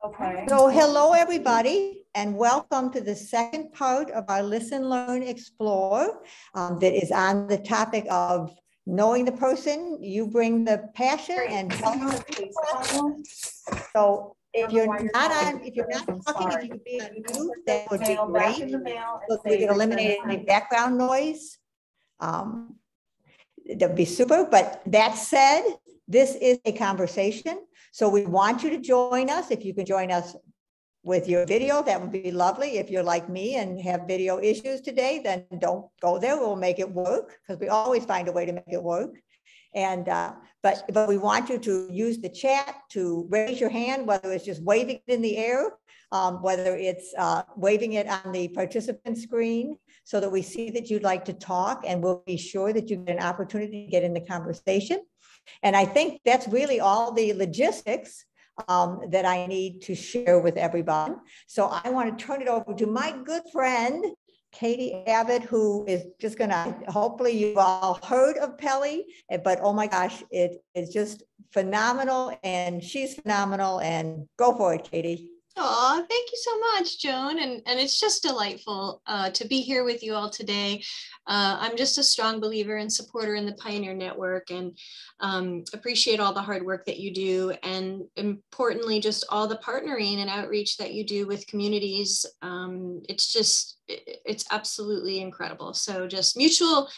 Okay. So hello, everybody, and welcome to the second part of our Listen, Learn, Explore that is on the topic of knowing the person. You bring the passion and telling the people. So if you're not talking, if you could be on mute, that would be great. So we can eliminate any background noise. That'd be super. But that said, this is a conversation. So we want you to join us. If you can join us with your video, that would be lovely. If you're like me and have video issues today, then don't go there. We'll make it work because we always find a way to make it work. And but we want you to use the chat to raise your hand, whether it's just waving it in the air, whether it's waving it on the participant screen so that we see that you'd like to talk, and we'll be sure that you get an opportunity to get in the conversation. And I think that's really all the logistics that I need to share with everybody. So I want to turn it over to my good friend, Katy Abbott, who is just going to, hopefully you've all heard of PELI, but oh my gosh, it is just phenomenal, and she's phenomenal, and go for it, Katy. Oh, thank you so much, Joan. And it's just delightful to be here with you all today. I'm just a strong believer and supporter in the Pioneer Network, and appreciate all the hard work that you do, and importantly, just all the partnering and outreach that you do with communities. It's absolutely incredible. So just mutual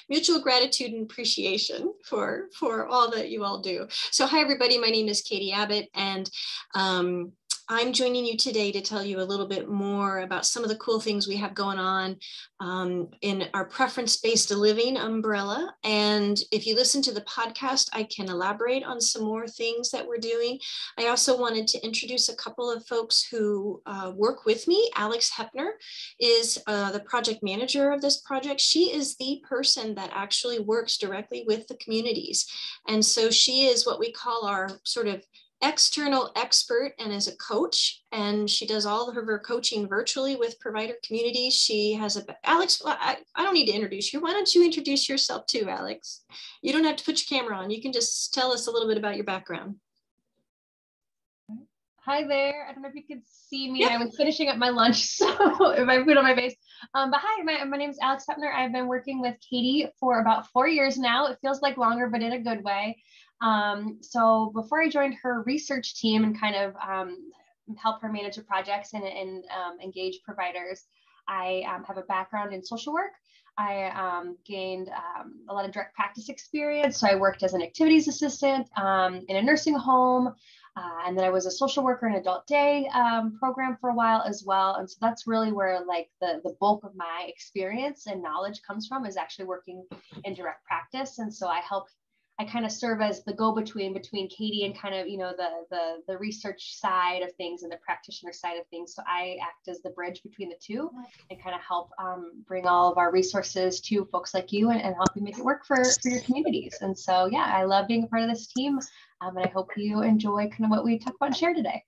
gratitude and appreciation for all that you all do. So hi, everybody. My name is Katy Abbott, and I'm joining you today to tell you a little bit more about some of the cool things we have going on in our preference-based living umbrella. And if you listen to the podcast, I can elaborate on some more things that we're doing. I also wanted to introduce a couple of folks who work with me. Alex Hepner is the project manager of this project. She is the person that actually works directly with the communities. And so she is what we call our sort of external expert and is a coach, and she does all of her coaching virtually with provider communities. She has Alex, I don't need to introduce you. Why don't you introduce yourself too, Alex? You don't have to put your camera on. You can just tell us a little bit about your background. Hi there. I don't know if you could see me. Yep. I was finishing up my lunch, so if I put on my face. But hi, my name is Alex Hepner. I've been working with Katy for about 4 years now. It feels like longer, but in a good way. So before I joined her research team and kind of help her manage the projects and engage providers, I have a background in social work. I gained a lot of direct practice experience. So I worked as an activities assistant in a nursing home. And then I was a social worker in adult day program for a while as well. And so that's really where like the bulk of my experience and knowledge comes from, is actually working in direct practice. And so I kind of serve as the go-between between Katy and kind of, you know, the research side of things and the practitioner side of things. So I act as the bridge between the two and kind of help bring all of our resources to folks like you and help you make it work for your communities. And so, yeah, I love being a part of this team. And I hope you enjoy kind of what we talk about and share today.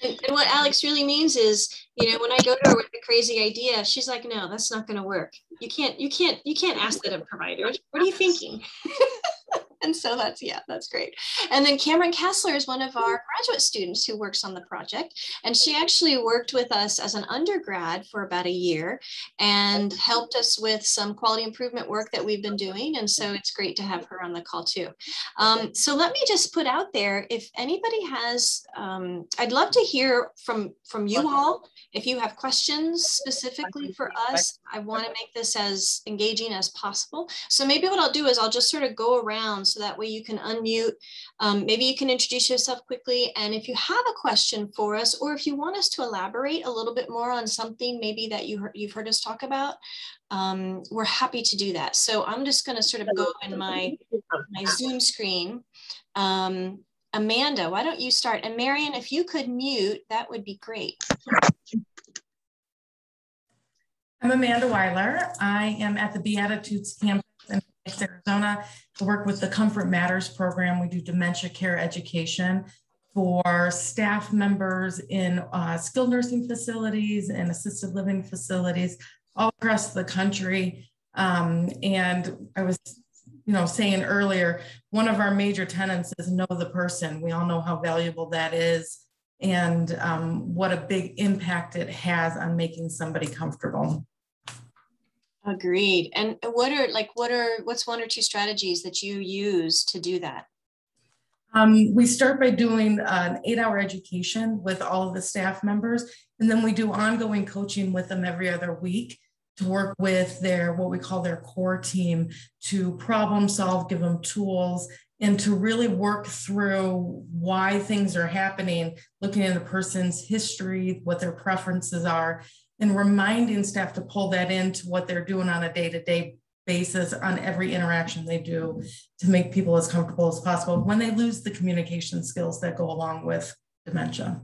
And what Alex really means is, you know, when I go to her with a crazy idea, she's like, no, that's not going to work. You can't ask that of providers. What are you thinking? And so that's great. And then Cameron Kassler is one of our graduate students who works on the project. And she actually worked with us as an undergrad for about a year and helped us with some quality improvement work that we've been doing. And so it's great to have her on the call too. So let me just put out there, if anybody has, I'd love to hear from you all. If you have questions specifically for us, I want to make this as engaging as possible. So maybe what I'll do is I'll just sort of go around so that way you can unmute. Maybe you can introduce yourself quickly. And if you have a question for us, or if you want us to elaborate a little bit more on something maybe that you've heard us talk about, we're happy to do that. So I'm just going to sort of go in my Zoom screen. Amanda, why don't you start? And Marion, if you could mute, that would be great. I'm Amanda Weiler. I am at the Beatitudes campus in Arizona to work with the Comfort Matters program. We do dementia care education for staff members in skilled nursing facilities and assisted living facilities all across the country. And I was saying earlier, one of our major tenets is know the person. We all know how valuable that is, and what a big impact it has on making somebody comfortable. Agreed. And what's one or two strategies that you use to do that? We start by doing an 8-hour education with all of the staff members, and then we do ongoing coaching with them every other week to work with what we call their core team, to problem solve, give them tools, and to really work through why things are happening, looking at the person's history, what their preferences are, and reminding staff to pull that into what they're doing on a day-to-day basis on every interaction they do to make people as comfortable as possible when they lose the communication skills that go along with dementia.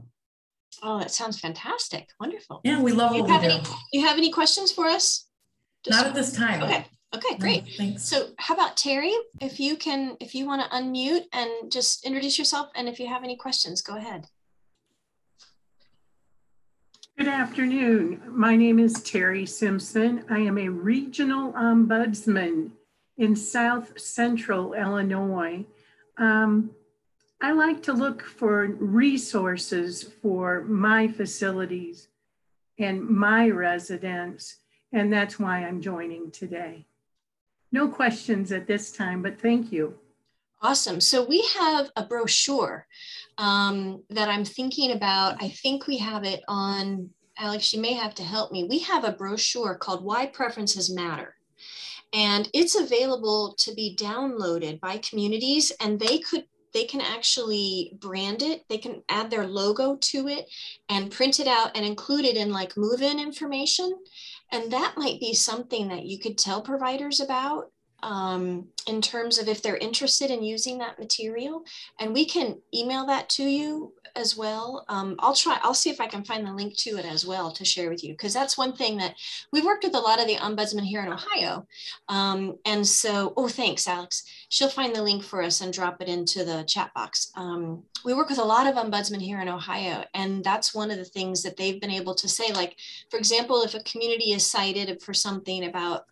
Oh, that sounds fantastic. Wonderful. Yeah, we love what we do. You have any questions for us? Not at this time. Okay, great. No, thanks. So how about Terry, if you want to unmute and just introduce yourself, and if you have any questions, go ahead. Good afternoon. My name is Terry Simpson. I am a regional ombudsman in South Central Illinois. I like to look for resources for my facilities and my residents, and that's why I'm joining today. No questions at this time, but thank you. Awesome. So we have a brochure that I'm thinking about. I think we have it on, Alex, you may have to help me. We have a brochure called Why Preferences Matter. And it's available to be downloaded by communities, and they can actually brand it. They can add their logo to it and print it out and include it in like move-in information. And that might be something that you could tell providers about in terms of if they're interested in using that material, and we can email that to you as well. I'll see if I can find the link to it as well to share with you, because that's one thing that we've worked with a lot of the ombudsmen here in Ohio. And so, thanks, Alex. She'll find the link for us and drop it into the chat box. We work with a lot of ombudsmen here in Ohio, and that's one of the things that they've been able to say, like, for example, if a community is cited for something about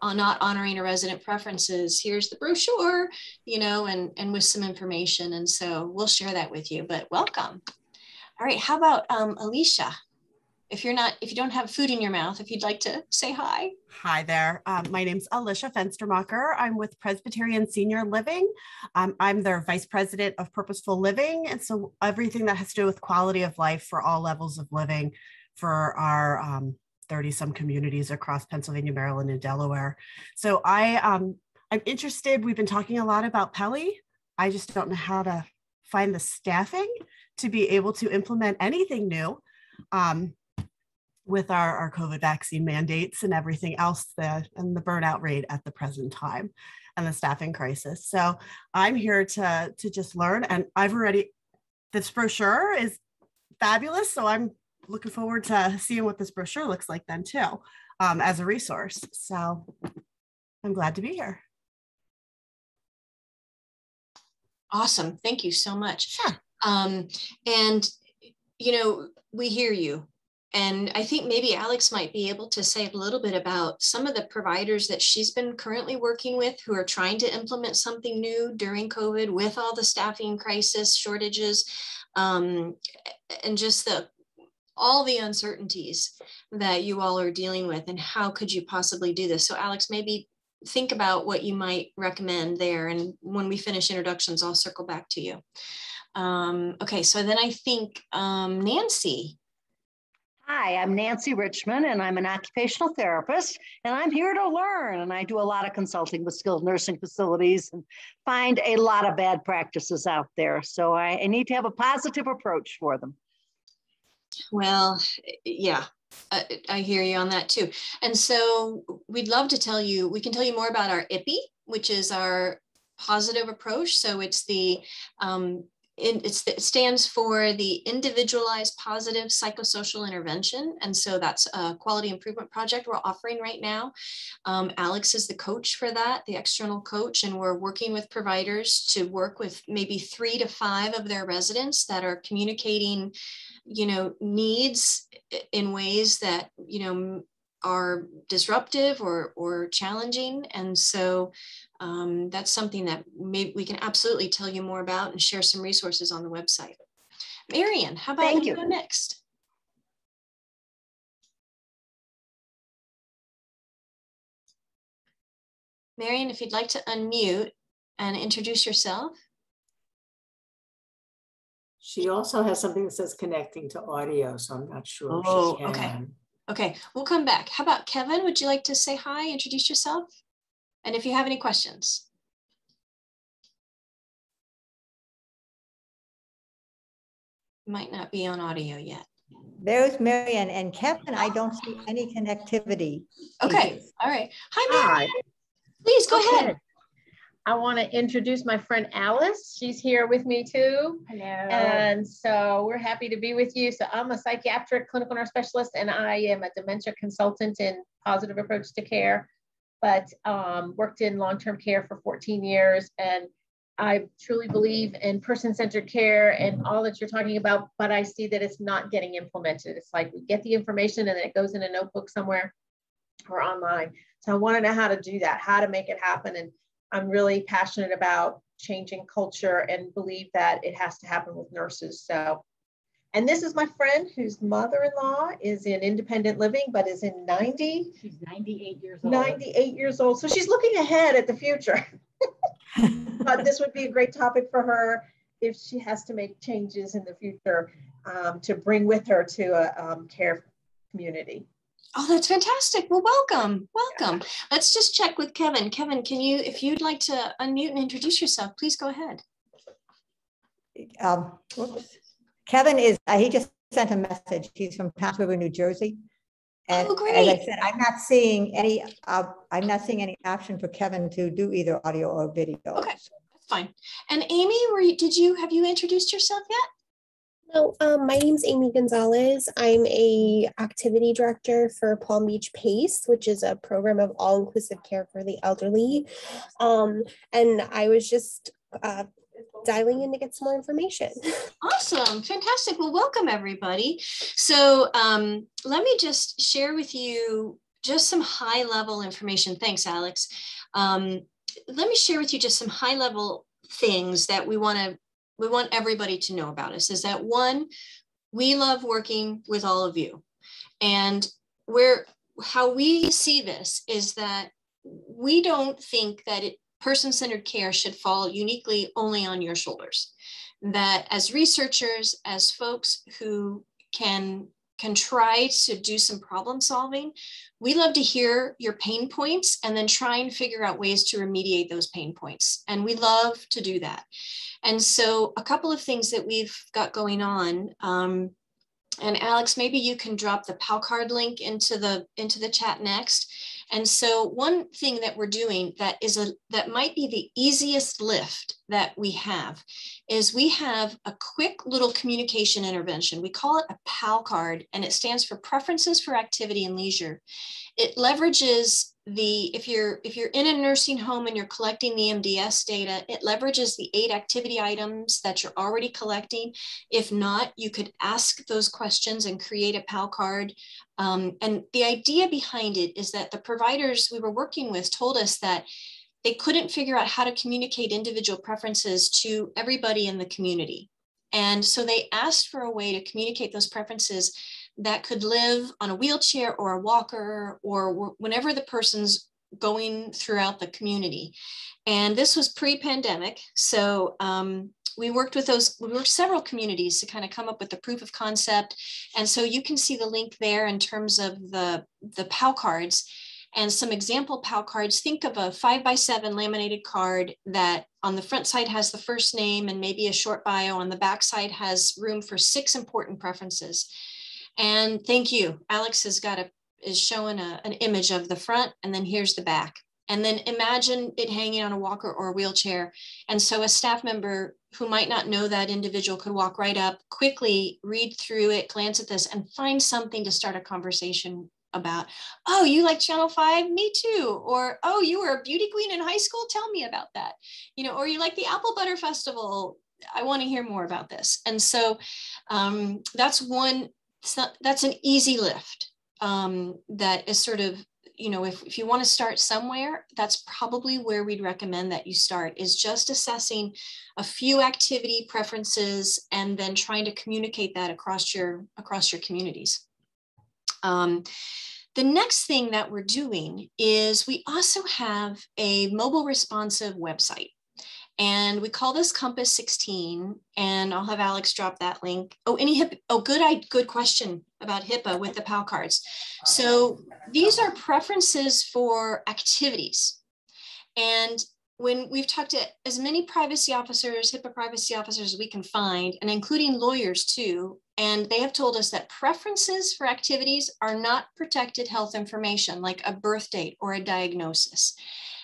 not honoring a resident preferences, here's the brochure, and with some information. And so we'll share that with you, but welcome. All right, how about Alicia? If you don't have food in your mouth, if you'd like to say hi. Hi there. My name's Alicia Fenstermacher. I'm with Presbyterian Senior Living. I'm their Vice President of Purposeful Living. And so everything that has to do with quality of life for all levels of living for our 30-some communities across Pennsylvania, Maryland, and Delaware. So I'm interested. We've been talking a lot about PELI. I just don't know how to find the staffing to be able to implement anything new with our COVID vaccine mandates and everything else, and the burnout rate at the present time and the staffing crisis. So I'm here to just learn, and this brochure is fabulous. So I'm looking forward to seeing what this brochure looks like then too, as a resource. So I'm glad to be here. Awesome. Thank you so much. Sure. And, we hear you. And I think maybe Alex might be able to say a little bit about some of the providers that she's been currently working with who are trying to implement something new during COVID with all the staffing crisis shortages, and just all the uncertainties that you all are dealing with, and how could you possibly do this? So Alex, maybe think about what you might recommend there. And when we finish introductions, I'll circle back to you. Okay, so then I think Nancy. Hi, I'm Nancy Richmond, and I'm an occupational therapist, and I'm here to learn. And I do a lot of consulting with skilled nursing facilities and find a lot of bad practices out there. So I need to have a positive approach for them. Well, yeah, I hear you on that too. And so we'd love to tell you, we can tell you more about our IPPI, which is our positive approach. So it's it stands for the Individualized Positive Psychosocial Intervention. And so that's a quality improvement project we're offering right now. Alex is the coach for that, the external coach, and we're working with providers to work with maybe 3 to 5 of their residents that are communicating, needs in ways that, are disruptive or challenging. And so that's something that maybe we can absolutely tell you more about and share some resources on the website. Marian, how about you go next? Marian, if you'd like to unmute and introduce yourself. She also has something that says connecting to audio, so I'm not sure if she can. Okay. Okay, we'll come back. How about Kevin? Would you like to say hi, introduce yourself? And if you have any questions. Might not be on audio yet. There's Marian and Kevin. I don't see any connectivity. Okay, all right. Hi, Marian. Please go ahead. I want to introduce my friend Alice. She's here with me too. Hello. And so we're happy to be with you. So I'm a psychiatric clinical nurse specialist, and I am a dementia consultant in positive approach to care, but worked in long-term care for 14 years. And I truly believe in person-centered care and all that you're talking about, but I see that it's not getting implemented. It's like we get the information and then it goes in a notebook somewhere or online. So I want to know how to do that, how to make it happen. And I'm really passionate about changing culture and believe that it has to happen with nurses. So, and this is my friend whose mother-in-law is in independent living, but is in 90. She's 98 years old. 98 years old. So she's looking ahead at the future. But this would be a great topic for her if she has to make changes in the future to bring with her to a care community. Oh, that's fantastic. Well, welcome. Welcome. Let's just check with Kevin. Kevin, can you, if you'd like to unmute and introduce yourself, please go ahead. Kevin is, he just sent a message. He's from Towns River, New Jersey. And oh, great. As I said, I'm not seeing any option for Kevin to do either audio or video. Okay, that's fine. And Amy, have you introduced yourself yet? No, my name's Amy Gonzalez. I'm a activity director for Palm Beach PACE, which is a program of all-inclusive care for the elderly. And I was just dialing in to get some more information. Awesome, fantastic. Well, welcome everybody. So let me just share with you just some high-level information. Thanks, Alex. Let me share with you just some high-level things that we want everybody to know about us. Is that one, we love working with all of you. And how we see this is that we don't think that person-centered care should fall uniquely only on your shoulders. That as researchers, as folks who can try to do some problem solving, we love to hear your pain points and then try and figure out ways to remediate those pain points. And we love to do that. And so a couple of things that we've got going on, and Alex, maybe you can drop the PAL card link into the chat next. And so one thing that we're doing that might be the easiest lift that we have is we have a quick little communication intervention. We call it a PAL card, and it stands for Preferences for Activity and Leisure. It leverages if you're in a nursing home and you're collecting the MDS data, it leverages the 8 activity items that you're already collecting. If not, you could ask those questions and create a PAL card. And the idea behind it is that the providers we were working with told us that they couldn't figure out how to communicate individual preferences to everybody in the community. And so they asked for a way to communicate those preferences that could live on a wheelchair or a walker or whenever the person's going throughout the community. And this was pre-pandemic. So we worked several communities to kind of come up with the proof of concept. And so you can see the link there in terms of the PAL cards and some example PAL cards. Think of a 5x7 laminated card that on the front side has the first name and maybe a short bio. On the back side has room for 6 important preferences. And thank you. Alex is showing an image of the front, and then here's the back. And then imagine it hanging on a walker or a wheelchair. And so a staff member who might not know that individual could walk right up, quickly read through it, glance at this, and find something to start a conversation about. Oh, you like Channel 5? Me too. Or, oh, you were a beauty queen in high school? Tell me about that. Or you like the Apple Butter Festival? I want to hear more about this. And so that's an easy lift that is sort of, if you want to start somewhere, that's probably where we'd recommend that you start, is just assessing a few activity preferences and then trying to communicate that across your communities. The next thing that we're doing is we also have a mobile responsive website. And we call this Compass 16, and I'll have Alex drop that link. Oh, good question about HIPAA with the PAL cards. So these are preferences for activities. And when we've talked to as many privacy officers, HIPAA privacy officers as we can find, and including lawyers too, and they have told us that preferences for activities are not protected health information, like a birth date or a diagnosis.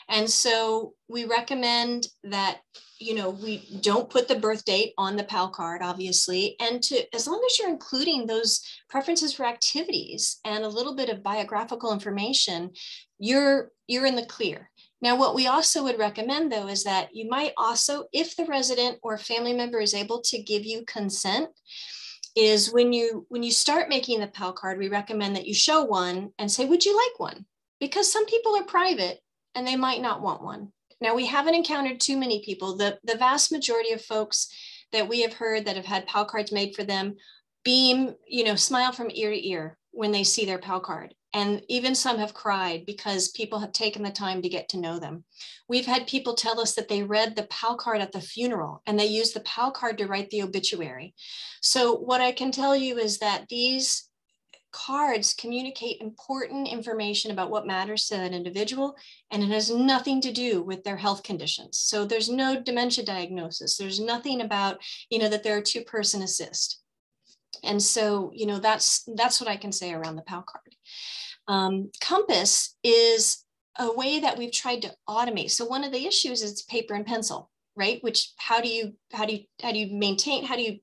And so we recommend that, we don't put the birth date on the PAL card, obviously, and as long as you're including those preferences for activities and a little bit of biographical information, you're in the clear. Now, what we also would recommend, though, is that you might also, if the resident or family member is able to give you consent, is when you start making the PAL card, we recommend that you show one and say, would you like one? Because some people are private and they might not want one. Now, we haven't encountered too many people. The vast majority of folks that we have heard that have had PAL cards made for them beam, smile from ear to ear when they see their PAL card. And even some have cried because people have taken the time to get to know them. We've had people tell us that they read the PAL card at the funeral and they used the PAL card to write the obituary. So what I can tell you is that these cards communicate important information about what matters to that individual, and it has nothing to do with their health conditions. So there's no dementia diagnosis. There's nothing about, that they're a two-person assist. And so, that's what I can say around the PAL card. Compass is a way that we've tried to automate. So one of the issues is paper and pencil, right? Which how do you maintain, how do you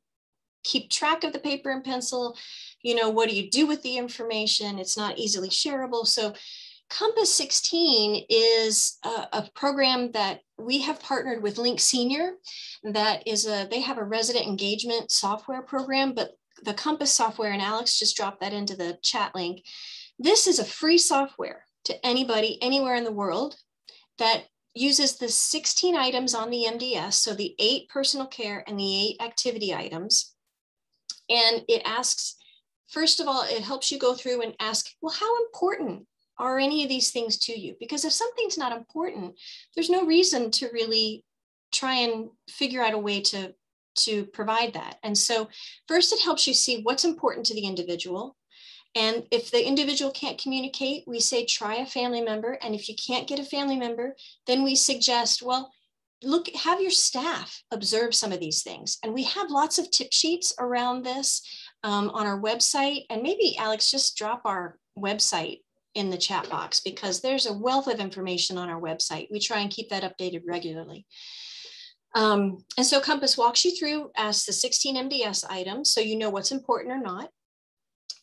keep track of the paper and pencil? What do you do with the information? It's not easily shareable. So Compass 16 is a program that we have partnered with Link Senior. They have a resident engagement software program, but the Compass software, and Alex just dropped that into the chat link. This is a free software to anybody, anywhere in the world, that uses the 16 items on the MDS, so the 8 personal care and the 8 activity items. And it asks, first of all, it helps you go through and ask, well, how important are any of these things to you? Because if something's not important, there's no reason to really try and figure out a way to provide that. And so first, it helps you see what's important to the individual. And if the individual can't communicate, we say, try a family member. And if you can't get a family member, then we suggest, well, have your staff observe some of these things. And we have lots of tip sheets around this on our website. And maybe Alex, just drop our website in the chat box, because there's a wealth of information on our website. We try and keep that updated regularly. And so Compass walks you through, asks the 16 MDS items, so you know what's important or not.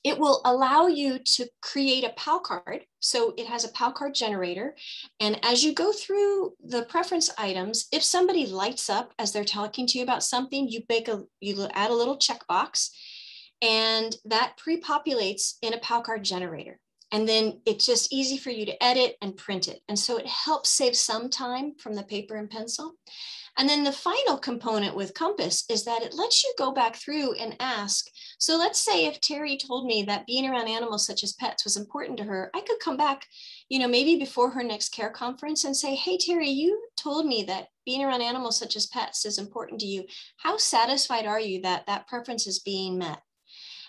It will allow you to create a PAL card. So it has a PAL card generator. And as you go through the preference items, if somebody lights up as they're talking to you about something, you add a little checkbox, and that pre-populates in a PAL card generator. And then it's just easy for you to edit and print it. And so it helps save some time from the paper and pencil. And then the final component with Compass is that it lets you go back through and ask. So let's say if Terry told me that being around animals such as pets was important to her, I could come back, maybe before her next care conference and say, hey, Terry, you told me that being around animals such as pets is important to you. How satisfied are you that that preference is being met?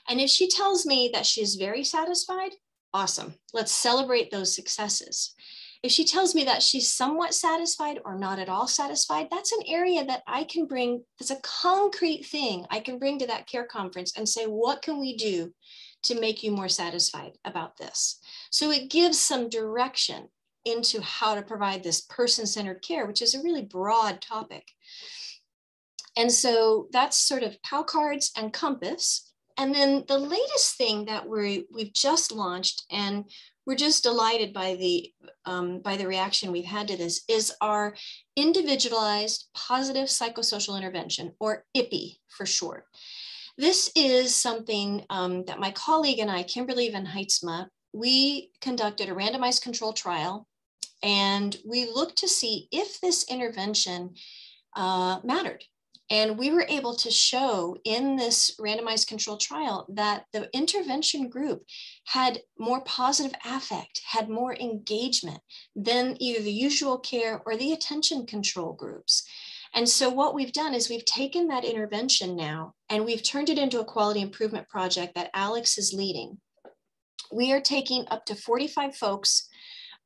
And if she tells me that she's very satisfied, awesome. Let's celebrate those successes. If she tells me that she's somewhat satisfied or not at all satisfied, that's an area that I can bring, that's a concrete thing I can bring to that care conference and say, what can we do to make you more satisfied about this? So it gives some direction into how to provide this person-centered care, which is a really broad topic. And so that's sort of PAL cards and Compass. And then the latest thing that we've just launched, and we're just delighted by the reaction we've had to this, is our Individualized Positive Psychosocial Intervention, or IPPI for short. This is something that my colleague and I, Kimberly Van Heitzma, we conducted a randomized control trial, and we looked to see if this intervention mattered. And we were able to show in this randomized control trial that the intervention group had more positive affect, had more engagement than either the usual care or the attention control groups. And so what we've done is we've taken that intervention now and we've turned it into a quality improvement project that Alex is leading. We are taking up to 45 folks,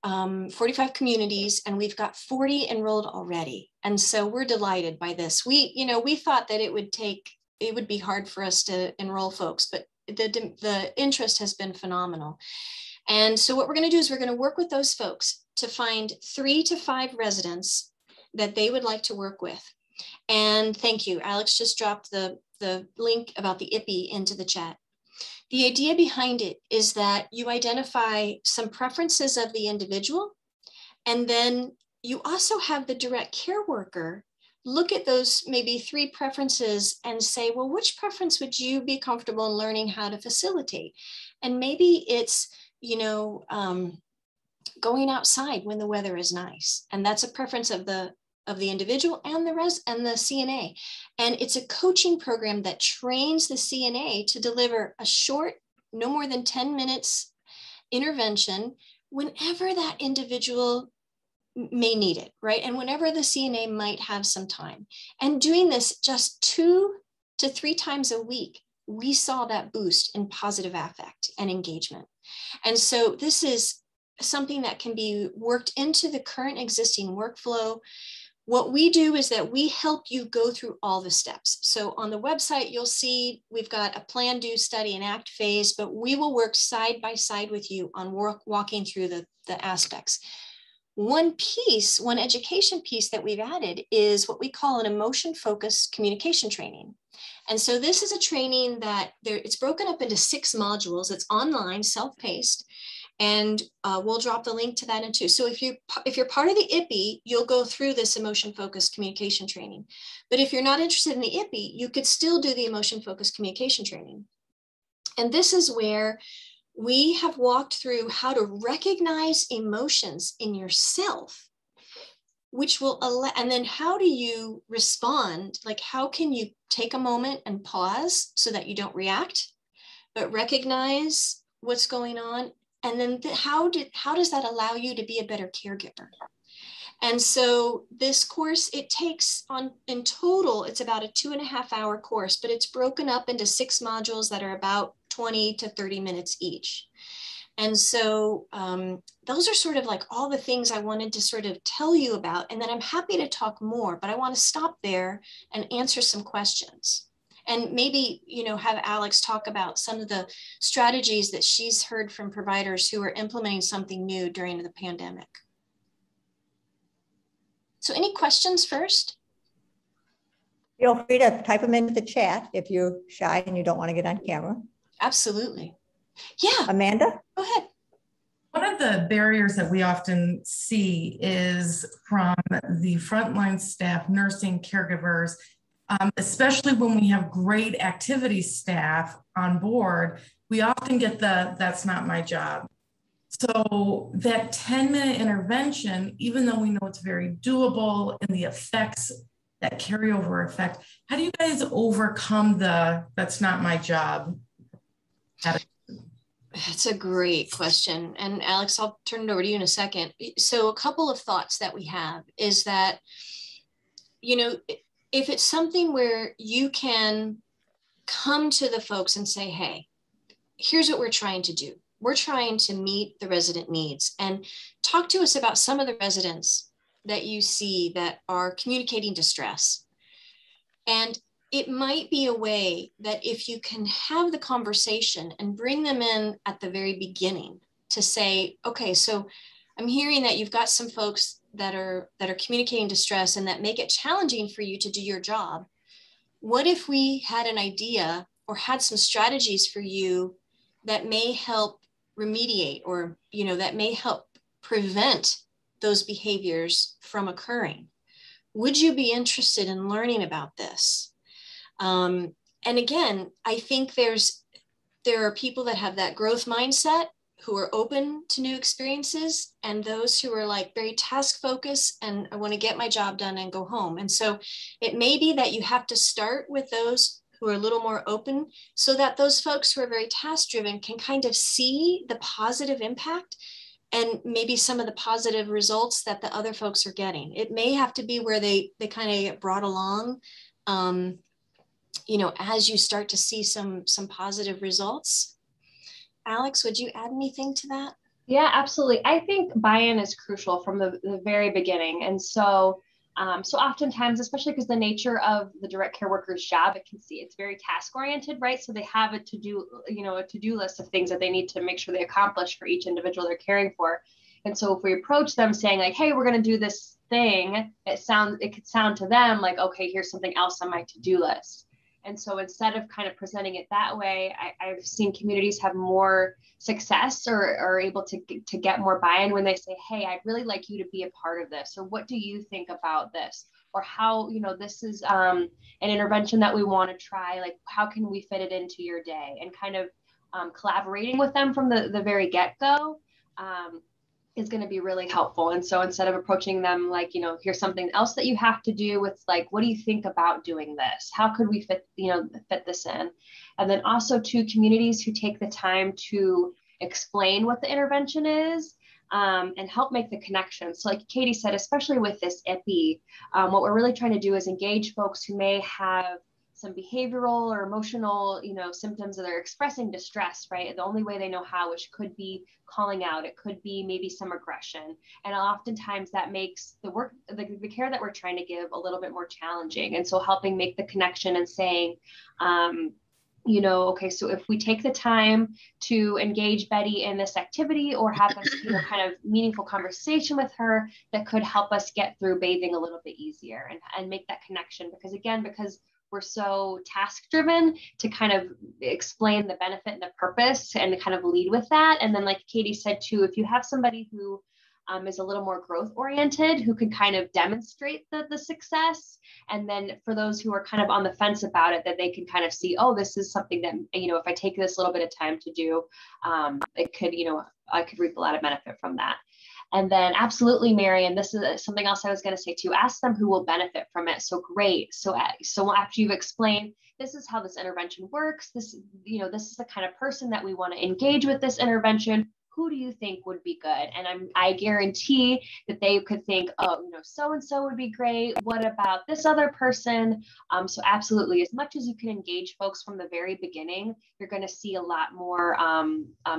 45 communities, and we've got 40 enrolled already. And so we're delighted by this. We thought that it would be hard for us to enroll folks, but the interest has been phenomenal. And so what we're going to do is we're going to work with those folks to find 3 to 5 residents that they would like to work with. And thank you. Alex just dropped the link about the IPPI into the chat. The idea behind it is that you identify some preferences of the individual, and then you also have the direct care worker look at those maybe 3 preferences and say, well, which preference would you be comfortable in learning how to facilitate? And maybe it's, going outside when the weather is nice. And that's a preference of the individual and the CNA. And it's a coaching program that trains the CNA to deliver a short, no more than 10 minutes intervention whenever that individual may need it, right? And whenever the CNA might have some time. And doing this just 2 to 3 times a week, we saw that boost in positive affect and engagement. And so this is something that can be worked into the current existing workflow. What we do is that we help you go through all the steps. So on the website, you'll see we've got a plan, do, study, and act phase, but we will work side by side with you on walking through the aspects. One education piece that we've added is what we call an emotion-focused communication training. And so this is a training that it's broken up into 6 modules. It's online, self-paced. And we'll drop the link to that in too. So if you're part of the IPPI, you'll go through this emotion-focused communication training. But if you're not interested in the IPPI, you could still do the emotion-focused communication training. And this is where we have walked through how to recognize emotions in yourself, which will allow, and then how do you respond? Like, how can you take a moment and pause so that you don't react, but recognize what's going on? And then how does that allow you to be a better caregiver? And so this course, it takes in total, it's about a 2.5-hour course, but it's broken up into 6 modules that are about 20 to 30 minutes each. And so those are sort of like all the things I wanted to sort of tell you about. And then I'm happy to talk more, but I want to stop there and answer some questions. And maybe, have Alex talk about some of the strategies that she's heard from providers who are implementing something new during the pandemic. So any questions first? Feel free to type them into the chat if you're shy and you don't want to get on camera. Absolutely. Yeah. Amanda? Go ahead. One of the barriers that we often see is from the frontline staff, nursing, caregivers, especially when we have great activity staff on board, we often get that's not my job. So that 10-minute intervention, even though we know it's very doable and the effects, that carryover effect, how do you guys overcome that's not my job attitude? It's a great question. And Alex, I'll turn it over to you in a second. So a couple of thoughts that we have is that, if it's something where you can come to the folks and say, hey, here's what we're trying to do. We're trying to meet the resident needs, and talk to us about some of the residents that you see that are communicating distress. And it might be a way that if you can have the conversation and bring them in at the very beginning to say, okay, so I'm hearing that you've got some folks that are communicating distress and that make it challenging for you to do your job. What if we had an idea or had some strategies for you that may help remediate, or that may help prevent those behaviors from occurring? Would you be interested in learning about this? And again, I think there are people that have that growth mindset who are open to new experiences and those who are like very task focused and I want to get my job done and go home. And so it may be that you have to start with those who are a little more open so that those folks who are very task driven can kind of see the positive impact and maybe some of the positive results that the other folks are getting. It may have to be where they kind of get brought along, you know, as you start to see some positive results. Alex, would you add anything to that? Yeah, absolutely. I think buy-in is crucial from the very beginning. And so, so oftentimes, especially because the nature of the direct care worker's job, it's very task oriented, right? So they have a to-do list of things that they need to make sure they accomplish for each individual they're caring for. And so if we approach them saying like, hey, we're going to do this thing, it could sound to them like, okay, here's something else on my to-do list. And so instead of kind of presenting it that way, I've seen communities have more success or are able to get more buy-in when they say, hey, I'd really like you to be a part of this, or what do you think about this? Or how, you know, this is an intervention that we want to try, like how can we fit it into your day? And kind of collaborating with them from the very get-go is going to be really helpful. And so instead of approaching them like, you know, here's something else that you have to do, it's like, what do you think about doing this? How could we fit this in? And then also to communities who take the time to explain what the intervention is and help make the connection. So like Katy said, especially with this IPPI, what we're really trying to do is engage folks who may have some behavioral or emotional, you know, symptoms that they're expressing distress, right? The only way they know how, which could be calling out, it could be maybe some aggression. And oftentimes that makes the work, the care that we're trying to give a little bit more challenging. And so helping make the connection and saying, you know, okay, so if we take the time to engage Betty in this activity or have this, you know, kind of meaningful conversation with her, that could help us get through bathing a little bit easier and make that connection. Because we're so task driven to kind of explain the benefit and the purpose and kind of lead with that. And then like Katy said too, if you have somebody who is a little more growth oriented, who can kind of demonstrate the success. And then for those who are kind of on the fence about it, that they can kind of see, oh, this is something that, you know, if I take this little bit of time to do, it could, you know, I could reap a lot of benefit from that. And then absolutely, Mary, and this is something else I was going to say too, ask them who will benefit from it. So great. So after you've explained, this is how this intervention works, this, you know, this is the kind of person that we want to engage with this intervention. Who do you think would be good? And I guarantee that they could think, oh, you know, so-and-so would be great. What about this other person? So absolutely, as much as you can engage folks from the very beginning, you're going to see a lot more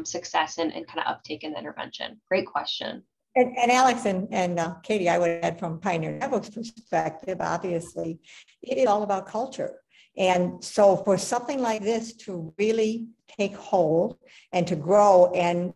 success and kind of uptake in the intervention. Great question. And Alex and Katy, I would add from Pioneer Network's perspective, obviously, it is all about culture. And so for something like this to really take hold and to grow and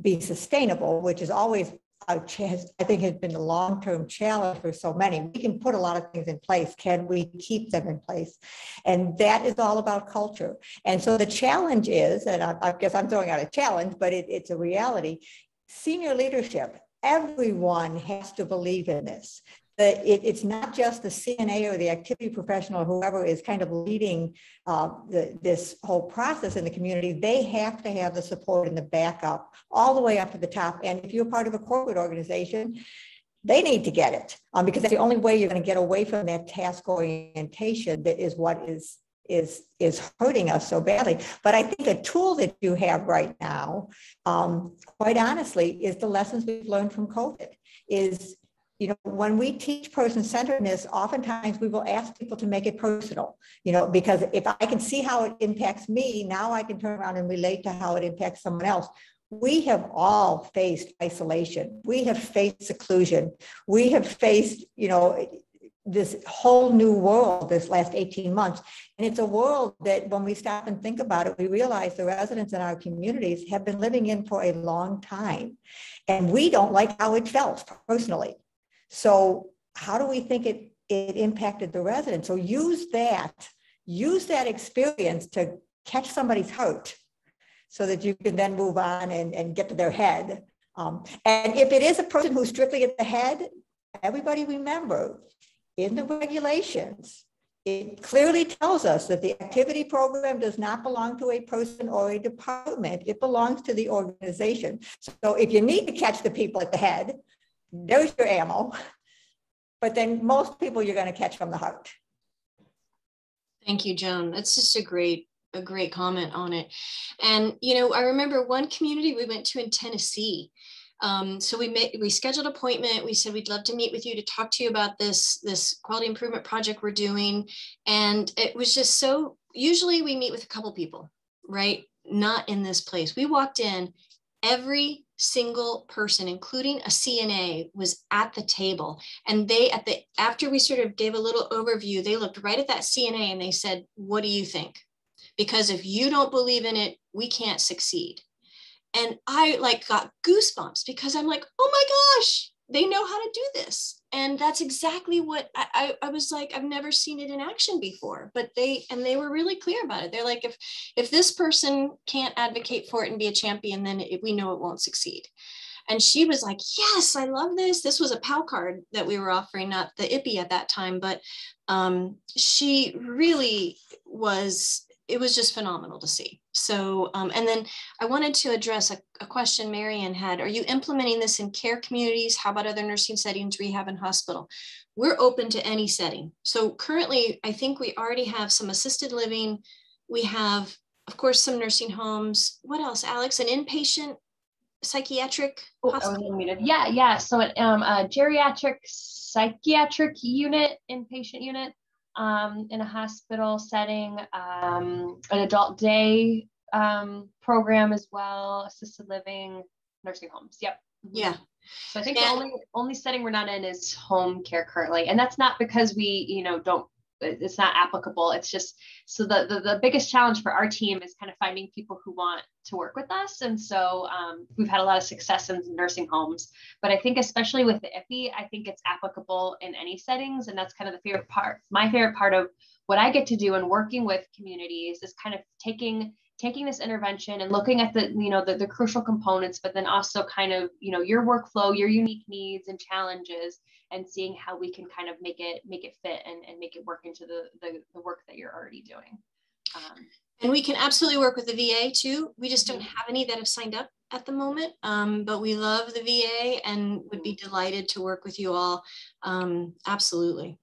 be sustainable, which is always, I think, has been a long-term challenge for so many. We can put a lot of things in place. Can we keep them in place? And that is all about culture. And so the challenge is, and I guess I'm throwing out a challenge, but it's a reality, senior leadership. Everyone has to believe in this. It's not just the CNA or the activity professional or whoever is kind of leading this whole process in the community. They have to have the support and the backup all the way up to the top. And if you're part of a corporate organization, they need to get it because that's the only way you're going to get away from that task orientation that is what is hurting us so badly. But I think a tool that you have right now, quite honestly, is the lessons we've learned from COVID. Is, you know, when we teach person-centeredness, oftentimes we will ask people to make it personal, you know, because if I can see how it impacts me, now I can turn around and relate to how it impacts someone else. We have all faced isolation. We have faced seclusion. We have faced, you know, this whole new world this last 18 months. And it's a world that when we stop and think about it, we realize the residents in our communities have been living in for a long time. And we don't like how it felt personally. So how do we think it impacted the residents? So use that experience to catch somebody's heart so that you can then move on and get to their head. And if it is a person who's strictly at the head, everybody remember, in the regulations, it clearly tells us that the activity program does not belong to a person or a department. It belongs to the organization. So if you need to catch the people at the head, there's your ammo. But then most people you're going to catch from the heart. Thank you, Joan. That's just a great comment on it. And, you know, I remember one community we went to in Tennessee. So we scheduled an appointment. We said, we'd love to meet with you to talk to you about this quality improvement project we're doing. And it was just so, usually we meet with a couple people, right? Not in this place. We walked in, every single person, including a CNA, was at the table. And they, after we sort of gave a little overview, they looked right at that CNA and they said, what do you think? Because if you don't believe in it, we can't succeed. And I like got goosebumps because I'm like, oh my gosh, they know how to do this. And that's exactly what I was like, I've never seen it in action before, but they were really clear about it. They're like, if this person can't advocate for it and be a champion, then we know it won't succeed. And she was like, yes, I love this. This was a PAL card that we were offering, not the IPPI at that time, but she really was, it was just phenomenal to see. So, and then I wanted to address a question Marianne had. Are you implementing this in care communities? How about other nursing settings, rehab, and hospital? We're open to any setting. So currently, I think we already have some assisted living. We have, of course, some nursing homes. What else, Alex? An inpatient psychiatric hospital? Yeah. So a geriatric psychiatric unit, inpatient unit. In a hospital setting, an adult day program as well, assisted living, nursing homes. Yep. Yeah. So I think the only setting we're not in is home care currently, and that's not because we, it's not applicable. It's just so the biggest challenge for our team is kind of finding people who want to work with us, and so we've had a lot of success in nursing homes. But I think especially with the IPPI, I think it's applicable in any settings, and that's kind of the favorite part. My favorite part of what I get to do in working with communities is kind of taking this intervention and looking at the crucial components, but then also kind of your workflow, your unique needs and challenges, and seeing how we can kind of make it fit and make it work into the work that you're already doing. And we can absolutely work with the VA too. We just don't have any that have signed up at the moment, but we love the VA and would be delighted to work with you all. Absolutely.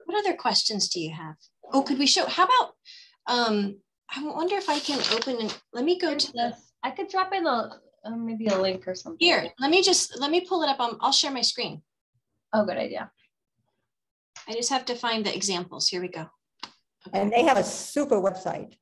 What other questions do you have? Oh, could we show, how about, I wonder if I can open and let me go to this. I could drop in maybe a link or something. Here, let me pull it up. I'll share my screen. Oh, good idea. I just have to find the examples. Here we go. Okay. And they have a super website.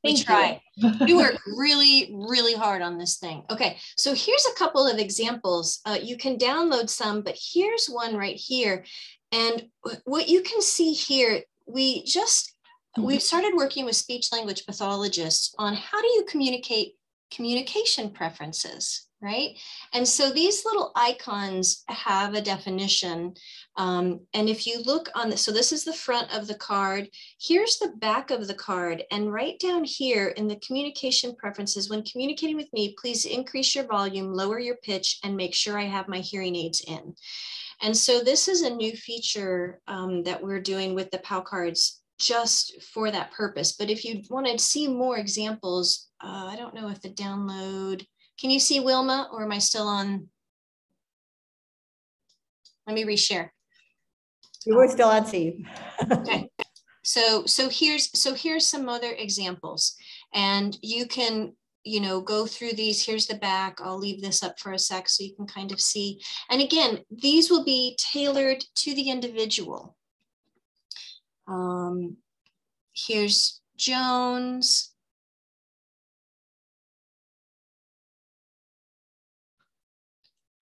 We try. We work really, really hard on this thing. Okay, so here's a couple of examples. You can download some, but here's one right here. And what you can see here, we started working with speech language pathologists on how do you communicate communication preferences, right? And so these little icons have a definition. And if you look on so this is the front of the card, here's the back of the card. And right down here in the communication preferences, when communicating with me, please increase your volume, lower your pitch, and make sure I have my hearing aids in. And so this is a new feature that we're doing with the PAL cards just for that purpose. But if you want to see more examples, I don't know if the download, can you see Wilma, or am I still on? Let me reshare. You were still on, Steve. Okay. So here's some other examples, and you can, go through these. Here's the back. I'll leave this up for a sec so you can kind of see. And again, these will be tailored to the individual. Here's Jones.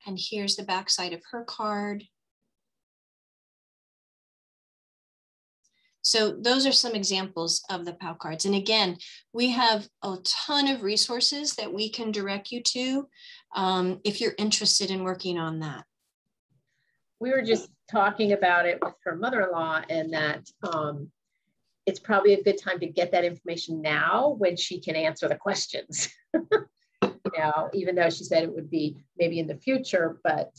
And here's the back side of her card. So those are some examples of the PAL cards. And again, we have a ton of resources that we can direct you to if you're interested in working on that. We were just talking about it with her mother-in-law, and that it's probably a good time to get that information now when she can answer the questions. Even though she said it would be maybe in the future, but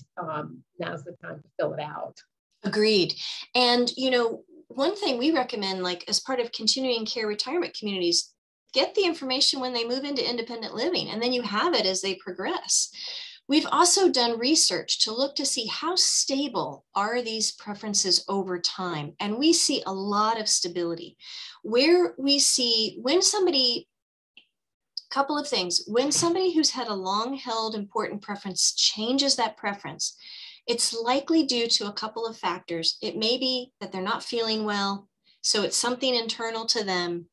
now's the time to fill it out. Agreed. And, one thing we recommend, like as part of continuing care retirement communities, get the information when they move into independent living, and then you have it as they progress. We've also done research to look to see how stable are these preferences over time. And we see a lot of stability where we see when somebody, couple of things, when somebody who's had a long held important preference changes that preference, it's likely due to a couple of factors. It may be that they're not feeling well, so it's something internal to them.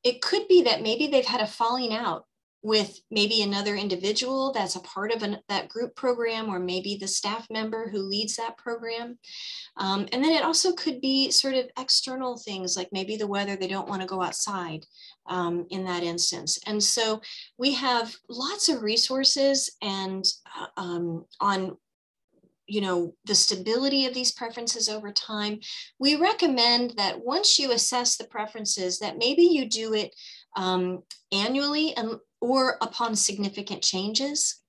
It could be that maybe they've had a falling out with maybe another individual that's a part of that group program, or maybe the staff member who leads that program. And then it also could be sort of external things, like maybe the weather, they don't want to go outside in that instance. And so we have lots of resources and on the stability of these preferences over time. We recommend that once you assess the preferences, that maybe you do it annually or upon significant changes,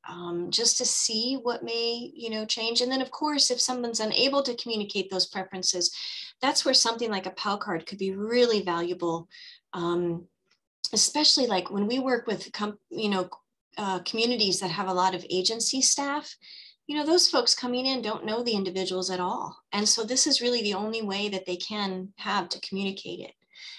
just to see what may, change. And then of course, if someone's unable to communicate those preferences, that's where something like a PAL card could be really valuable. Especially like when we work with, communities that have a lot of agency staff, those folks coming in don't know the individuals at all. And so this is really the only way that they can have to communicate it.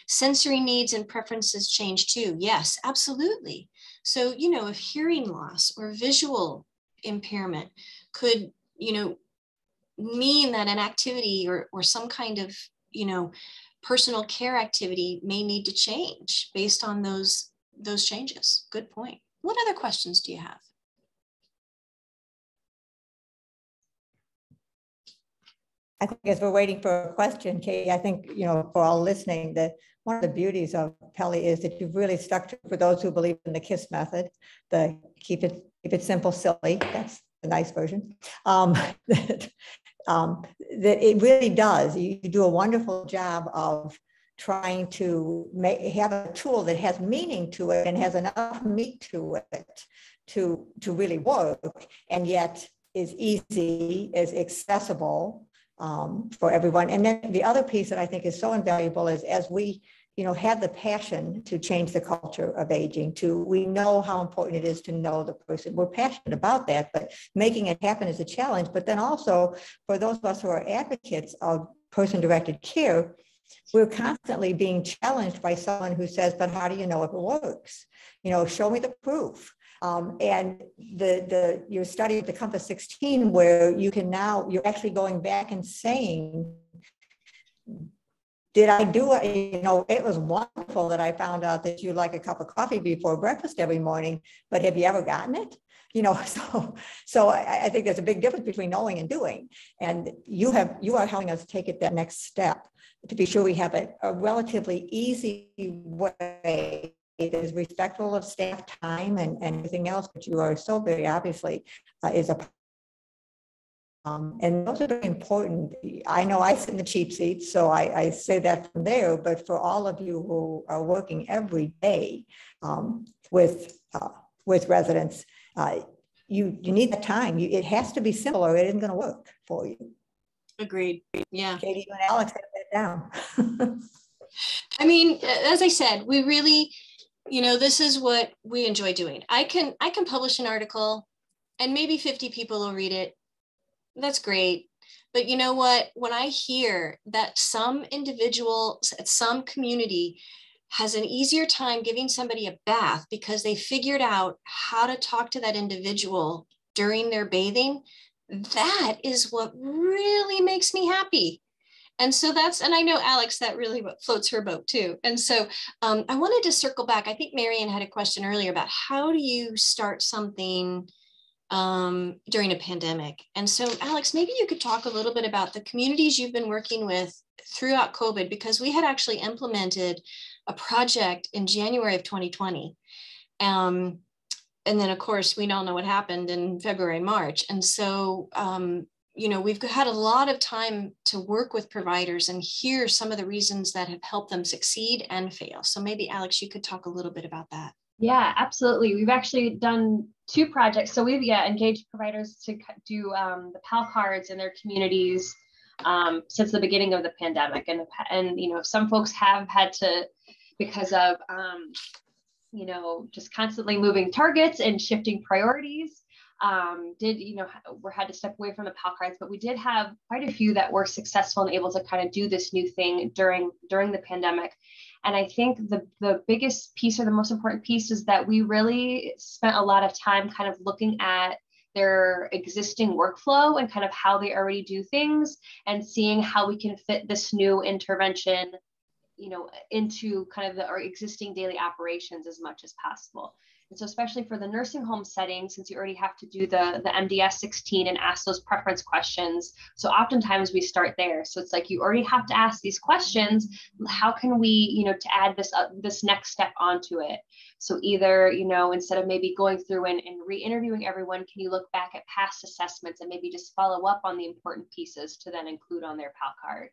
Sensory needs and preferences change too. Yes, absolutely. So, if hearing loss or visual impairment could, mean that an activity or some kind of, personal care activity may need to change based on those changes. Good point. What other questions do you have? I think as we're waiting for a question, Katie, I think, for all listening, that one of the beauties of PELI is that you've really stuck to, for those who believe in the KISS method, the keep it simple, silly, that's the nice version, that it really does. You do a wonderful job of trying to have a tool that has meaning to it and has enough meat to it to really work, and yet is easy, is accessible for everyone. And then the other piece that I think is so invaluable is as we, have the passion to change the culture of aging, we know how important it is to know the person. We're passionate about that, but making it happen is a challenge. But then also for those of us who are advocates of person-directed care, we're constantly being challenged by someone who says, but how do you know if it works? Show me the proof. And your study at the Compass 16, where you're actually going back and saying, did I do it? It was wonderful that I found out that you like a cup of coffee before breakfast every morning, but have you ever gotten it? So I think there's a big difference between knowing and doing. And you are helping us take it that next step to be sure we have a relatively easy way. It is respectful of staff time and everything else, but you are so very obviously is a and those are very important. I know I sit in the cheap seats, so I say that from there, but for all of you who are working every day with residents, you need the time. It has to be simple or it isn't going to work for you. Agreed. Yeah. Katie and Alex have that down. I mean, as I said, we really, this is what we enjoy doing. I can publish an article and maybe 50 people will read it. That's great. But you know what? When I hear that some individual at some community has an easier time giving somebody a bath because they figured out how to talk to that individual during their bathing, that is what really makes me happy. And so and I know Alex, that really what floats her boat too. And so I wanted to circle back. I think Marian had a question earlier about how do you start something during a pandemic. And so Alex, maybe you could talk a little bit about the communities you've been working with throughout COVID, because we had actually implemented a project in January of 2020. And then of course, we all know what happened in February, March. And so, we've had a lot of time to work with providers and hear some of the reasons that have helped them succeed and fail. So maybe Alex, you could talk a little bit about that. Yeah, absolutely. We've actually done 2 projects. So we've engaged providers to do the PAL cards in their communities. since the beginning of the pandemic. And you know, some folks have had to, because of you know, just constantly moving targets and shifting priorities, had to step away from the PAL cards, but we did have quite a few that were successful and able to kind of do this new thing during the pandemic. And I think the biggest piece, or the most important piece, is that we really spent a lot of time kind of looking at their existing workflow and kind of how they already do things, and seeing how we can fit this new intervention, you know, into kind of our existing daily operations as much as possible. And so especially for the nursing home setting, since you already have to do the MDS 16 and ask those preference questions, so oftentimes we start there. So it's like, you already have to ask these questions. How can we, you know, to add this next step onto it? So either, you know, instead of maybe going through and re-interviewing everyone, can you look back at past assessments and maybe just follow up on the important pieces to then include on their PAL card?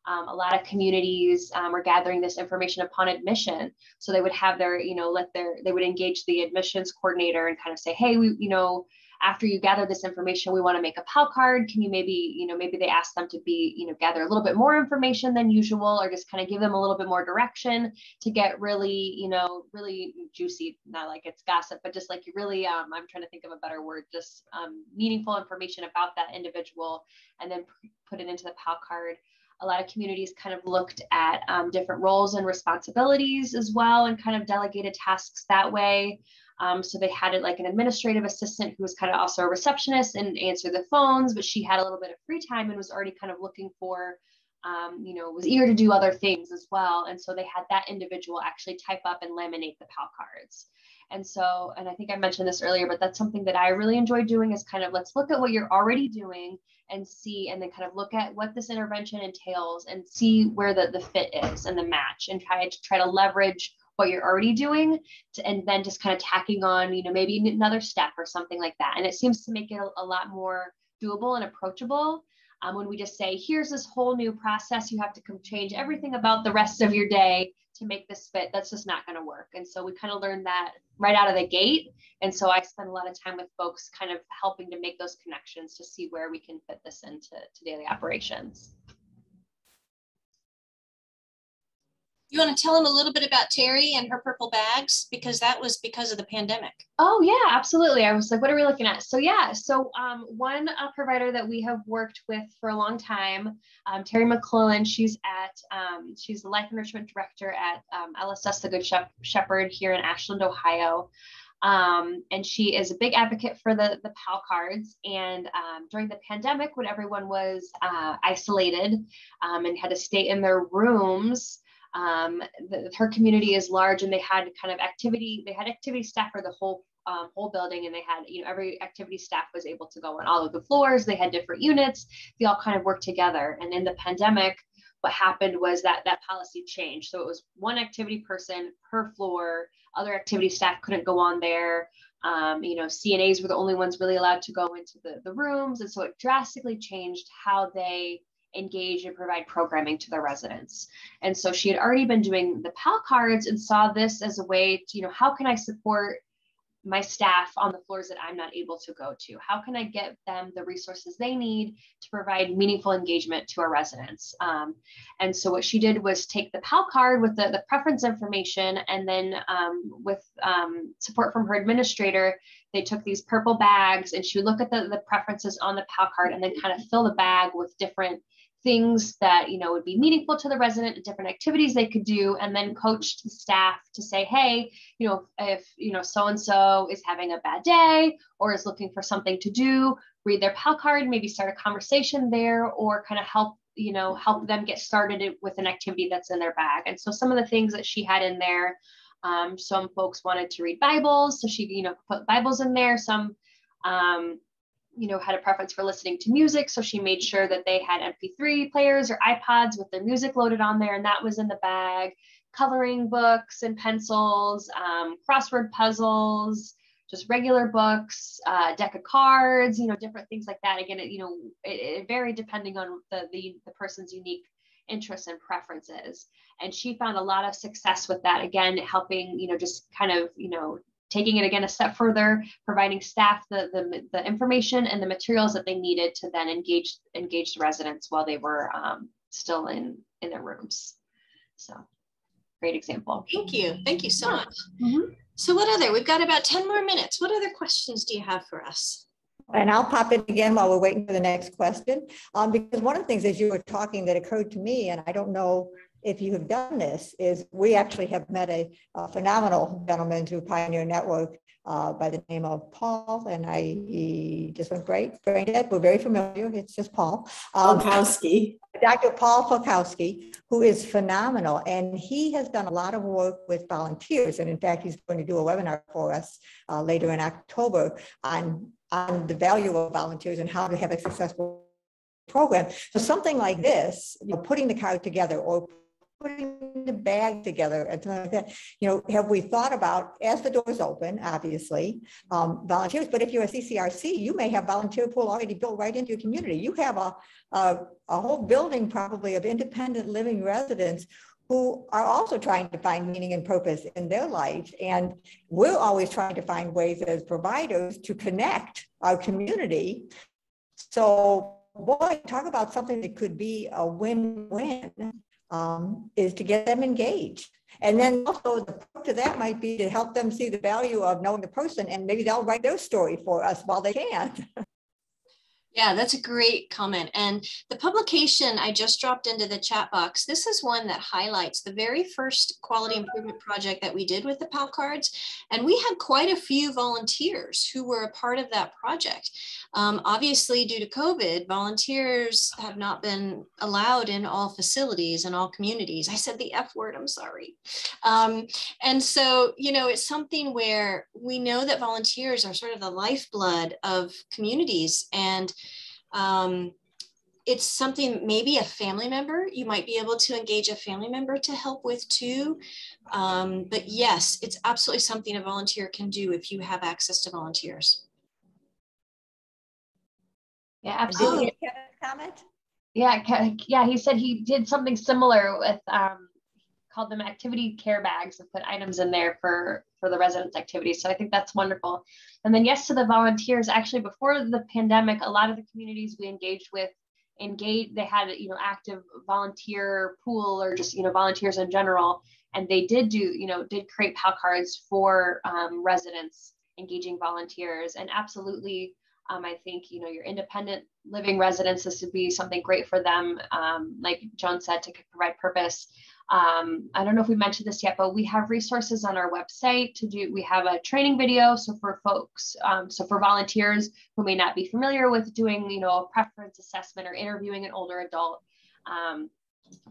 A lot of communities are gathering this information upon admission. So they would have their, you know, they would engage the admissions coordinator and kind of say, hey, we, you know, after you gather this information, we want to make a PAL card. Can you maybe, you know, maybe they ask them to be, you know, gather a little bit more information than usual, or just kind of give them a little bit more direction to get really, you know, really juicy, not like it's gossip, but just like really, I'm trying to think of a better word, just meaningful information about that individual, and then put it into the PAL card. A lot of communities kind of looked at different roles and responsibilities as well, and kind of delegated tasks that way. So they had it like an administrative assistant who was kind of also a receptionist and answered the phones, but she had a little bit of free time and was already kind of looking for, you know, was eager to do other things as well. And so they had that individual actually type up and laminate the PAL cards. And so, and I think I mentioned this earlier, but that's something that I really enjoy doing, is kind of, let's look at what you're already doing and see, and then kind of look at what this intervention entails and see where the fit is and the match, and try to leverage what you're already doing and then just kind of tacking on, you know, maybe another step or something like that. And it seems to make it a lot more doable and approachable. When we just say, here's this whole new process, you have to change everything about the rest of your day to make this fit, that's just not going to work. And so we kind of learned that right out of the gate. And so I spend a lot of time with folks kind of helping to make those connections to see where we can fit this into daily operations. You want to tell them a little bit about Terry and her purple bags, because that was because of the pandemic. Oh yeah, absolutely. I was like, what are we looking at? So yeah, so one provider that we have worked with for a long time, Terry McClellan, she's the life enrichment director at LSS, the Good Shepherd here in Ashland, Ohio. And she is a big advocate for the PAL cards. And during the pandemic, when everyone was isolated and had to stay in their rooms, her community is large, and they had activity staff for the whole building, and they had, you know, every activity staff was able to go on all of the floors. They had different units. They all kind of worked together. And in the pandemic, what happened was that policy changed. So it was one activity person per floor. Other activity staff couldn't go on there. You know, CNAs were the only ones really allowed to go into the rooms. And so it drastically changed how they engage and provide programming to their residents. And so she had already been doing the PAL cards and saw this as a way to, you know, how can I support my staff on the floors that I'm not able to go to? How can I get them the resources they need to provide meaningful engagement to our residents? And so what she did was take the PAL card with the preference information, and then with support from her administrator, they took these purple bags, and she would look at the preferences on the PAL card and then kind of fill the bag with different things that, you know, would be meaningful to the resident, different activities they could do, and then coach the staff to say, hey, you know, if, you know, so-and-so is having a bad day or is looking for something to do, read their PAL card, maybe start a conversation there, or kind of help them get started with an activity that's in their bag. And so some of the things that she had in there, some folks wanted to read Bibles, so she, you know, put Bibles in there. Some, you know, had a preference for listening to music, so she made sure that they had MP3 players or iPods with their music loaded on there, and that was in the bag. Coloring books and pencils, crossword puzzles, just regular books, deck of cards, you know, different things like that. Again, it varied depending on the person's unique interests and preferences. And she found a lot of success with that, again, helping, you know, just kind of, you know, taking it again a step further, providing staff the information and the materials that they needed to then engage the residents while they were still in their rooms. So great example. Thank you. Thank you so much. Mm-hmm. So what other, we've got about 10 more minutes. What other questions do you have for us? And I'll pop in again while we're waiting for the next question. Because one of the things as you were talking that occurred to me, and I don't know if you have done this, is we actually have met a phenomenal gentleman through Pioneer Network by the name of Paul, and he just went brain dead. We're very familiar. It's just Paul. Folkowski. Dr. Paul Folkowski, who is phenomenal, and he has done a lot of work with volunteers. And in fact, he's going to do a webinar for us later in October on the value of volunteers and how to have a successful program. So something like this, putting the card together or putting the bag together and something like that, have we thought about, as the doors open, obviously, volunteers, but if you're a CCRC, you may have volunteer pool already built right into your community. You have a whole building probably of independent living residents who are also trying to find meaning and purpose in their life. And we're always trying to find ways as providers to connect our community. So boy, talk about something that could be a win-win, is to get them engaged. And then also the part to that might be to help them see the value of knowing the person, and maybe they'll write their story for us while they can. Yeah, that's a great comment. And the publication I just dropped into the chat box, this is one that highlights the very first quality improvement project that we did with the PAL cards. And we had quite a few volunteers who were a part of that project. Obviously, due to COVID, volunteers have not been allowed in all facilities and all communities. I said the F word, I'm sorry. And so, it's something where we know that volunteers are sort of the lifeblood of communities. And it's something, maybe a family member, you might be able to engage a family member to help with too. But yes, it's absolutely something a volunteer can do if you have access to volunteers. Yeah, absolutely. Did you get a comment? Yeah, he said he did something similar with, called them activity care bags, and put items in there for the residents' activities. So I think that's wonderful. And then yes, to the volunteers, actually before the pandemic, a lot of the communities we engaged with, they had, active volunteer pool, or just, volunteers in general. And they did create PAL cards for residents engaging volunteers. And absolutely, I think, your independent living residents, this would be something great for them. Like Joan said, to provide purpose. I don't know if we mentioned this yet, but we have resources on our website we have a training video. So for folks, so for volunteers who may not be familiar with doing, a preference assessment or interviewing an older adult,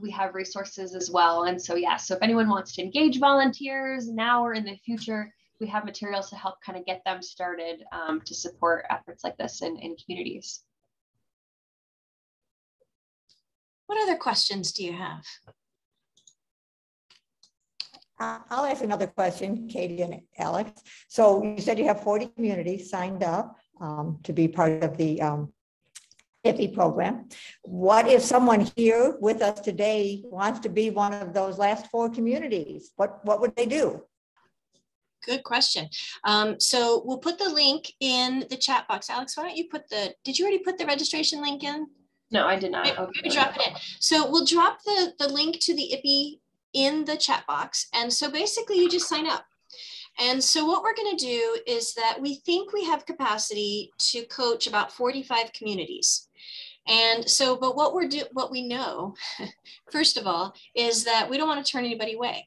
we have resources as well. And so, yeah, so if anyone wants to engage volunteers now or in the future, we have materials to help kind of get them started to support efforts like this in communities. What other questions do you have? I'll ask another question, Katie and Alex. So you said you have 40 communities signed up to be part of the hippie program. What if someone here with us today wants to be one of those last 4 communities? What would they do? Good question. So we'll put the link in the chat box. Alex, why don't you did you already put the registration link in? No, I did not. Maybe drop it in. So we'll drop the link to the IPPI in the chat box. And so basically you just sign up. And so what we're going to do is that we think we have capacity to coach about 45 communities. And so, but what we know, first of all, is that we don't want to turn anybody away.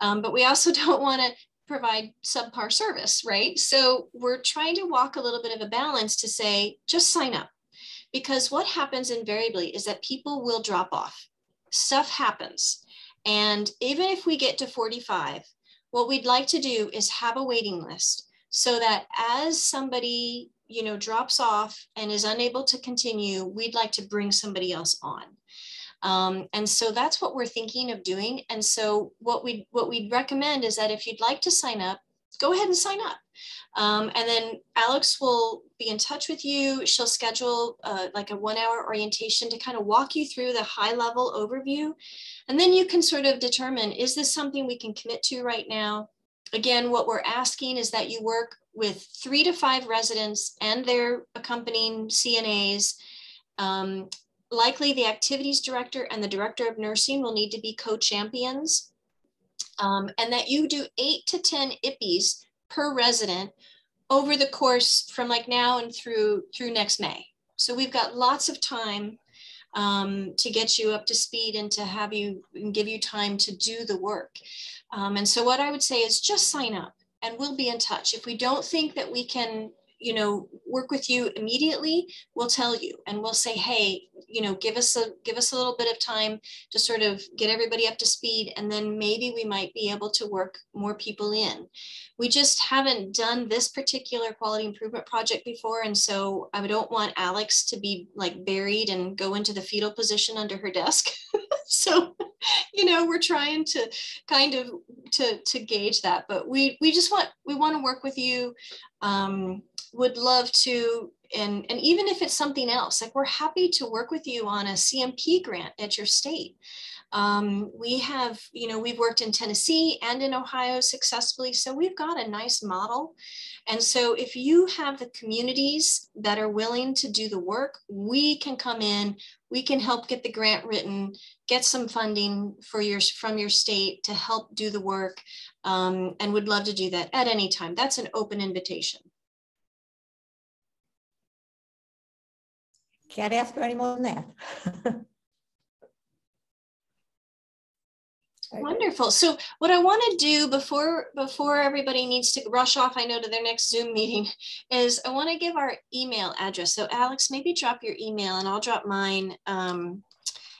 But we also don't want to provide subpar service, right? So we're trying to walk a little bit of a balance to say, just sign up. Because what happens invariably is that people will drop off. Stuff happens. And even if we get to 45, what we'd like to do is have a waiting list so that as somebody, drops off and is unable to continue, we'd like to bring somebody else on. And so that's what we're thinking of doing. And so what we'd recommend is that if you'd like to sign up, go ahead and sign up. And then Alex will be in touch with you. She'll schedule like a 1-hour orientation to kind of walk you through the high level overview. And then you can sort of determine, is this something we can commit to right now? Again, what we're asking is that you work with 3 to 5 residents and their accompanying CNAs. Likely the activities director and the director of nursing will need to be co-champions. And that you do 8 to 10 IPPIs per resident over the course from like now and through next May. So we've got lots of time to get you up to speed and to have you and give you time to do the work. And so what I would say is just sign up and we'll be in touch. If we don't think that we can, you know, work with you immediately, we'll tell you and we'll say, hey, you know, give us a little bit of time to sort of get everybody up to speed. And then maybe we might be able to work more people in. We just haven't done this particular quality improvement project before. And so I don't want Alex to be like buried and go into the fetal position under her desk. So, you know, we're trying to kind of to gauge that, but we want to work with you. Would love to, and even if it's something else, like we're happy to work with you on a CMP grant at your state. We have, you know, we've worked in Tennessee and in Ohio successfully, so we've got a nice model. And so if you have the communities that are willing to do the work, we can come in, we can help get the grant written, get some funding from your state to help do the work, and would love to do that at any time. That's an open invitation. Can't ask for any more than that. Wonderful. So what I want to do before everybody needs to rush off, I know, to their next Zoom meeting, is I want to give our email address. So Alex, maybe drop your email and I'll drop mine.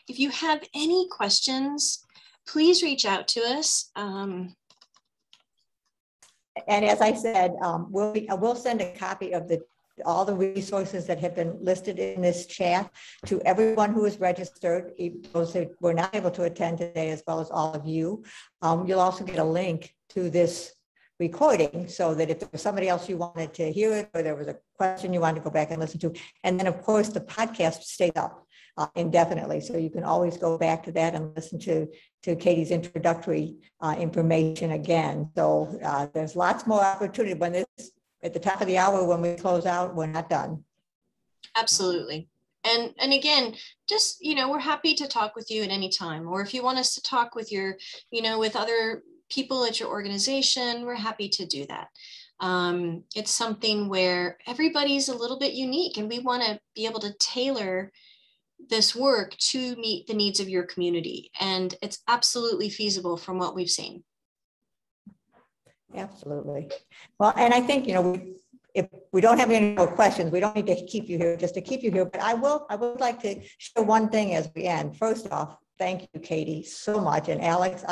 If you have any questions, please reach out to us. And as I said, we'll send a copy of all the resources that have been listed in this chat to everyone who is registered, those that were not able to attend today, as well as all of you. You'll also get a link to this recording so that if there was somebody else you wanted to hear it, or there was a question you wanted to go back and listen to. And then of course the podcast stays up indefinitely. So you can always go back to that and listen to Katy's introductory information again. So there's lots more opportunity when this, at the top of the hour, when we close out, we're not done. Absolutely. And again, just, you know, we're happy to talk with you at any time, or if you want us to talk with your, you know, with other people at your organization, we're happy to do that. It's something where everybody's a little bit unique and we want to be able to tailor this work to meet the needs of your community. And it's absolutely feasible from what we've seen. Absolutely. Well, and I think, you know, if we don't have any more questions, we don't need to keep you here just to keep you here, but I would like to share one thing as we end. First off, thank you, Katy, so much. And Alex,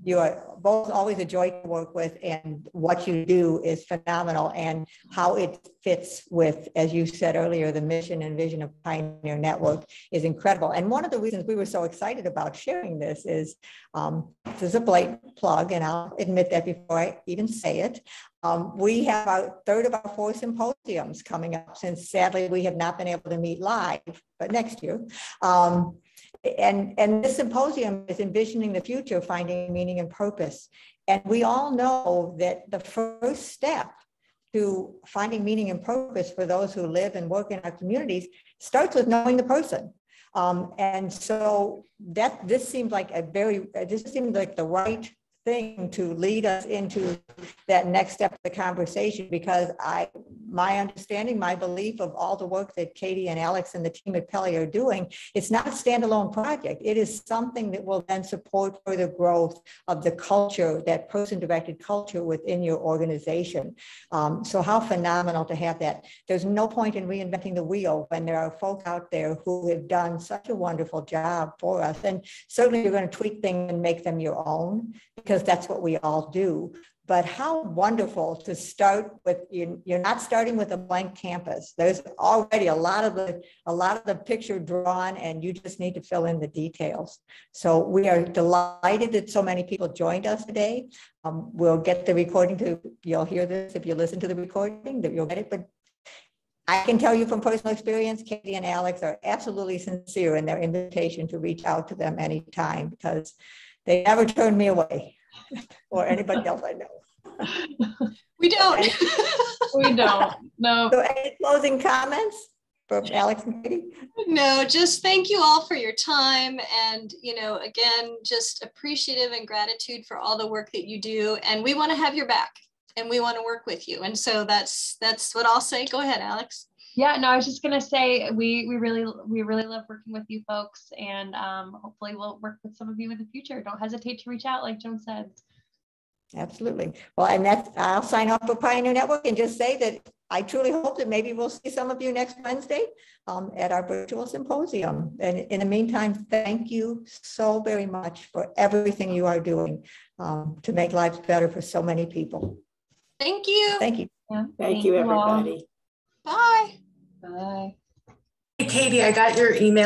you are both always a joy to work with, and what you do is phenomenal, and how it fits with, as you said earlier, the mission and vision of Pioneer Network is incredible. And one of the reasons we were so excited about sharing this is, this is a blatant plug, and I'll admit that before I even say it. We have our third of our 4 symposiums coming up, since sadly we have not been able to meet live, but next year. And this symposium is envisioning the future, finding meaning and purpose. And we all know that the first step to finding meaning and purpose for those who live and work in our communities starts with knowing the person. And so this seems like the right thing to lead us into that next step of the conversation, because my understanding, my belief of all the work that Katy and Alex and the team at PELI are doing, it's not a standalone project. It is something that will then support further growth of the culture, that person-directed culture within your organization. So how phenomenal to have that. There's no point in reinventing the wheel when there are folk out there who have done such a wonderful job for us. And certainly you're going to tweak things and make them your own, because that's what we all do. But how wonderful to start with, you're not starting with a blank canvas. There's already a lot of the picture drawn, and you just need to fill in the details. So we are delighted that so many people joined us today. We'll get the recording you'll hear this if you listen to the recording, that you'll get it. But I can tell you from personal experience, Katy and Alex are absolutely sincere in their invitation to reach out to them anytime, because they never turn me away or anybody else I know. We don't. We don't. No. So any closing comments from Alex and Katie? No, just thank you all for your time. And, again, just appreciative and gratitude for all the work that you do. And we want to have your back and we want to work with you. And so that's what I'll say. Go ahead, Alex. Yeah, no, I was just gonna say we really love working with you folks, and hopefully we'll work with some of you in the future. Don't hesitate to reach out, like Joan said. Absolutely. Well, and I'll sign off for Pioneer Network and just say that I truly hope that maybe we'll see some of you next Wednesday at our virtual symposium. And in the meantime, thank you so very much for everything you are doing to make lives better for so many people. Thank you. Thank you. Yeah, Thank you, everybody. Bye. Bye. Hey, Katie, I got your email.